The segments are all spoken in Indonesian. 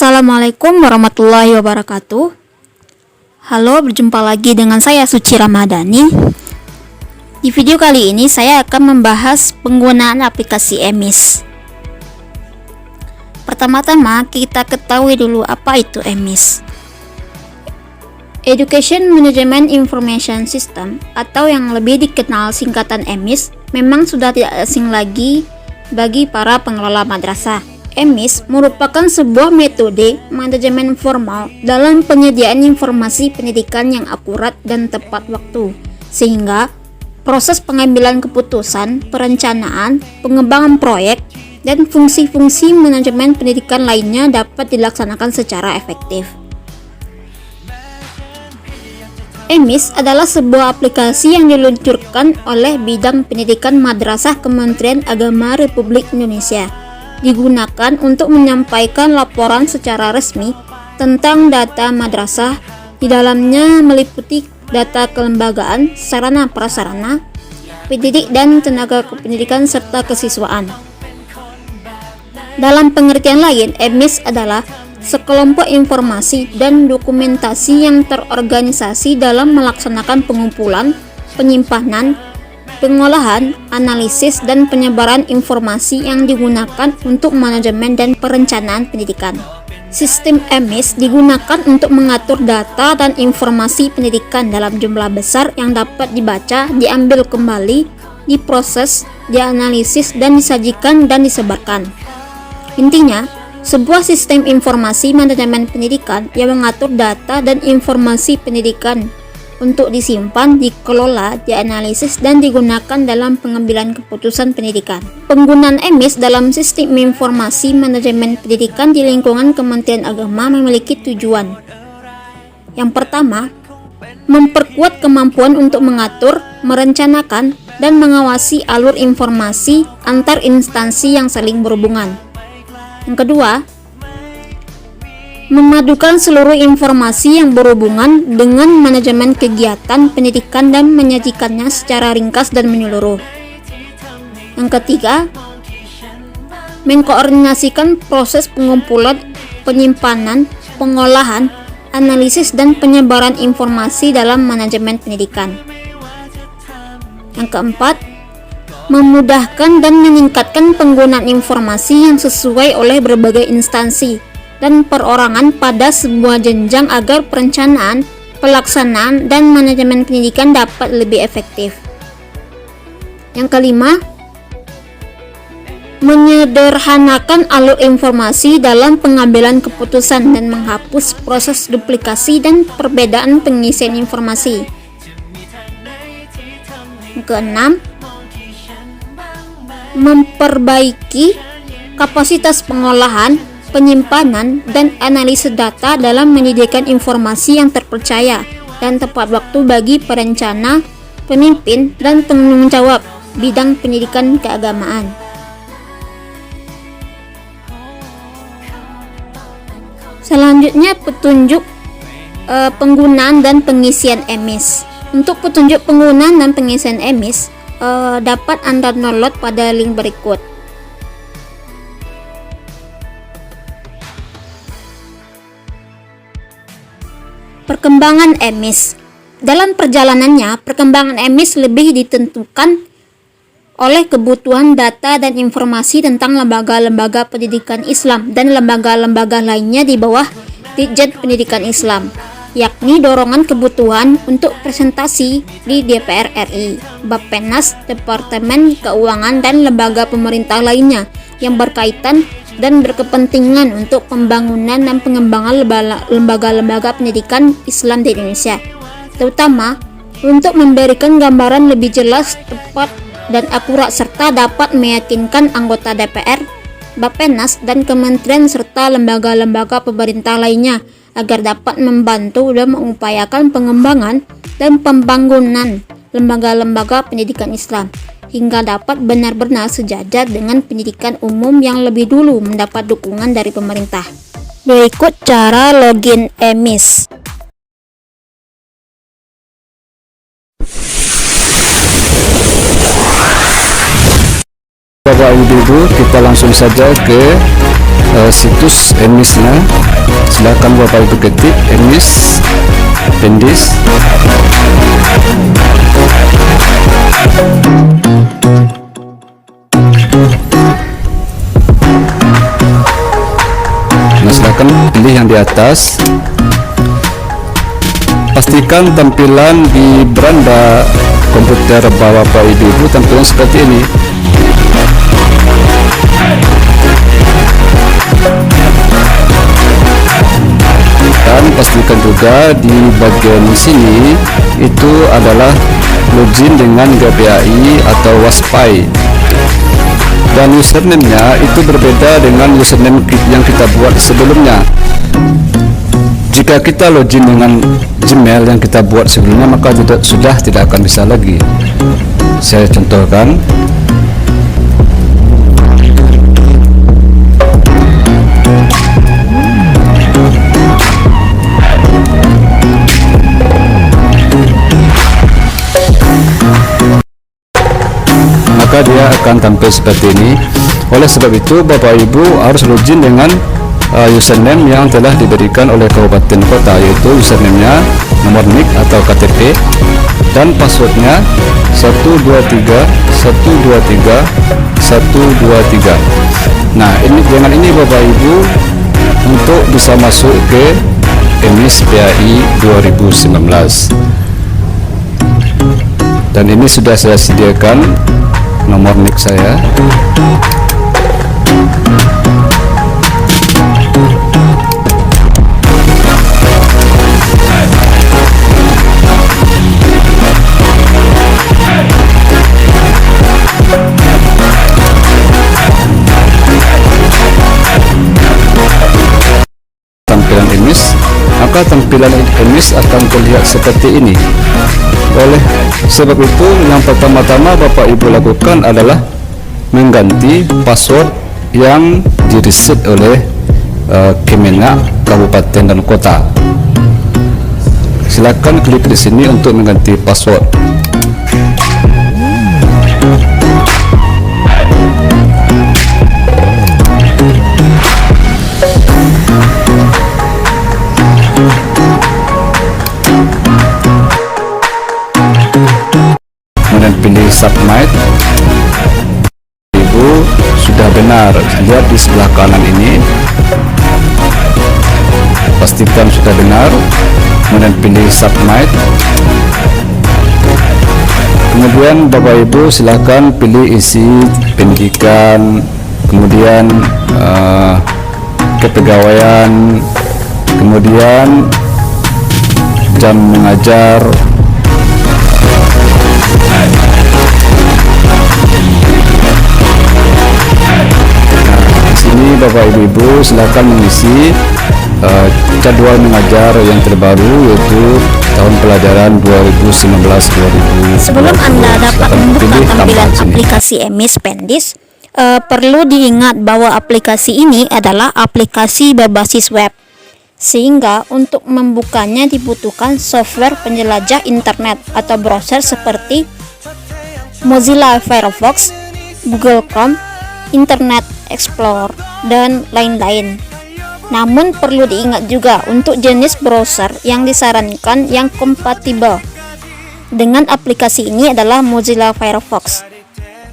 Assalamualaikum warahmatullahi wabarakatuh. Halo, berjumpa lagi dengan saya Suci Ramadhani. Di video kali ini saya akan membahas penggunaan aplikasi EMIS. Pertama-tama kita ketahui dulu apa itu EMIS. Education Management Information System atau yang lebih dikenal singkatan EMIS memang sudah tidak asing lagi bagi para pengelola madrasah. EMIS merupakan sebuah metode manajemen formal dalam penyediaan informasi pendidikan yang akurat dan tepat waktu, sehingga proses pengambilan keputusan, perencanaan, pengembangan proyek, dan fungsi-fungsi manajemen pendidikan lainnya dapat dilaksanakan secara efektif. EMIS adalah sebuah aplikasi yang diluncurkan oleh Bidang Pendidikan Madrasah Kementerian Agama Republik Indonesia. Digunakan untuk menyampaikan laporan secara resmi tentang data madrasah. Di dalamnya meliputi data kelembagaan, sarana prasarana, pendidik dan tenaga kependidikan serta kesiswaan. Dalam pengertian lain, EMIS adalah sekelompok informasi dan dokumentasi yang terorganisasi dalam melaksanakan pengumpulan, penyimpanan, pengolahan, analisis, dan penyebaran informasi yang digunakan untuk manajemen dan perencanaan pendidikan. Sistem EMIS digunakan untuk mengatur data dan informasi pendidikan dalam jumlah besar yang dapat dibaca, diambil kembali, diproses, dianalisis, dan disajikan dan disebarkan. Intinya, sebuah sistem informasi manajemen pendidikan yang mengatur data dan informasi pendidikan untuk disimpan, dikelola, dianalisis, dan digunakan dalam pengambilan keputusan pendidikan. Penggunaan EMIS dalam sistem informasi manajemen pendidikan di lingkungan Kementerian Agama memiliki tujuan. Yang pertama, memperkuat kemampuan untuk mengatur, merencanakan, dan mengawasi alur informasi antar instansi yang saling berhubungan. Yang kedua, memadukan seluruh informasi yang berhubungan dengan manajemen kegiatan pendidikan dan menyajikannya secara ringkas dan menyeluruh. Yang ketiga, mengkoordinasikan proses pengumpulan, penyimpanan, pengolahan, analisis, dan penyebaran informasi dalam manajemen pendidikan. Yang keempat, memudahkan dan meningkatkan penggunaan informasi yang sesuai oleh berbagai instansi dan perorangan pada sebuah jenjang agar perencanaan, pelaksanaan, dan manajemen pendidikan dapat lebih efektif. Yang kelima, menyederhanakan alur informasi dalam pengambilan keputusan dan menghapus proses duplikasi dan perbedaan pengisian informasi. Yang keenam, memperbaiki kapasitas pengolahan, penyimpanan, dan analisis data dalam menyediakan informasi yang terpercaya dan tepat waktu bagi perencana, pemimpin, dan penanggung jawab bidang pendidikan keagamaan. Selanjutnya, petunjuk penggunaan dan pengisian EMIS. Untuk petunjuk penggunaan dan pengisian EMIS dapat Anda download pada link berikut. Perkembangan EMIS. Dalam perjalanannya, perkembangan EMIS lebih ditentukan oleh kebutuhan data dan informasi tentang lembaga-lembaga pendidikan Islam dan lembaga-lembaga lainnya di bawah Ditjen Pendidikan Islam, yakni dorongan kebutuhan untuk presentasi di DPR RI, Bappenas, Departemen Keuangan, dan lembaga pemerintah lainnya yang berkaitan dan berkepentingan untuk pembangunan dan pengembangan lembaga-lembaga pendidikan Islam di Indonesia, terutama untuk memberikan gambaran lebih jelas, tepat, dan akurat serta dapat meyakinkan anggota DPR, Bappenas, dan kementerian serta lembaga-lembaga pemerintah lainnya agar dapat membantu dan mengupayakan pengembangan dan pembangunan lembaga-lembaga pendidikan Islam hingga dapat benar-benar sejajar dengan pendidikan umum yang lebih dulu mendapat dukungan dari pemerintah. Berikut cara login EMIS. Bapak Ibu, kita langsung saja ke situs emisnya. Silakan Bapak Ibu ketik emis pendis. Nah, silakan pilih yang di atas. Pastikan tampilan di beranda komputer Bapak Ibu tampilan seperti ini. Dan pastikan juga di bagian sini itu adalah login dengan GPAI atau WASPAI. Dan username-nya itu berbeda dengan username yang kita buat sebelumnya. Jika kita login dengan Gmail yang kita buat sebelumnya, maka sudah tidak akan bisa lagi. Saya contohkan. Maka dia akan tampil seperti ini. Oleh sebab itu Bapak Ibu harus login dengan username yang telah diberikan oleh kabupaten kota, yaitu username-nya, nomor NIK atau KTP, dan passwordnya 123 123 123. Nah, ini dengan ini Bapak Ibu untuk bisa masuk ke emis PAI 2019. Dan ini sudah saya sediakan nomor NIK saya. Tampilan emis, maka tampilan emis akan terlihat seperti ini. Oleh sebab itu, yang pertama-tama Bapak Ibu lakukan adalah mengganti password yang direset oleh Kemenak Kabupaten dan Kota. Silakan klik di sini untuk mengganti password. Kemudian pilih submit. Ibu sudah benar, lihat di sebelah kanan ini, pastikan sudah benar. Kemudian pilih submit. Kemudian Bapak Ibu silakan pilih isi pendidikan, kemudian kepegawaian, kemudian jam mengajar. Sini Bapak Ibu silakan mengisi jadwal mengajar yang terbaru, yaitu tahun pelajaran 2019-2020. Sebelum Anda dapat membuka tampilan aplikasi emis pendis, perlu diingat bahwa aplikasi ini adalah aplikasi berbasis web, sehingga untuk membukanya dibutuhkan software penjelajah internet atau browser seperti Mozilla Firefox, Google Chrome, Internet Explorer, dan lain-lain. Namun perlu diingat juga untuk jenis browser yang disarankan yang kompatibel dengan aplikasi ini adalah Mozilla Firefox.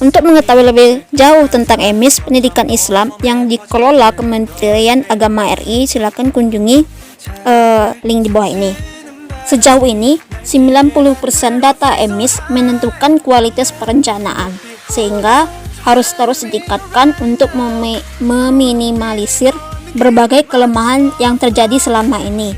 Untuk mengetahui lebih jauh tentang emis pendidikan Islam yang dikelola Kementerian Agama RI, silakan kunjungi link di bawah ini. Sejauh ini 90% data emis menentukan kualitas perencanaan, sehingga harus terus ditingkatkan untuk meminimalisir berbagai kelemahan yang terjadi selama ini.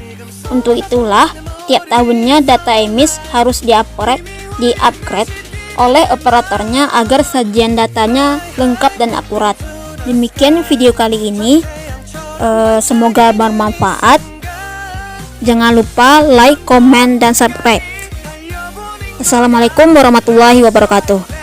Untuk itulah tiap tahunnya data emis harus di-upgrade oleh operatornya agar sajian datanya lengkap dan akurat. Demikian video kali ini, semoga bermanfaat. Jangan lupa like, komen, dan subscribe. Assalamualaikum warahmatullahi wabarakatuh.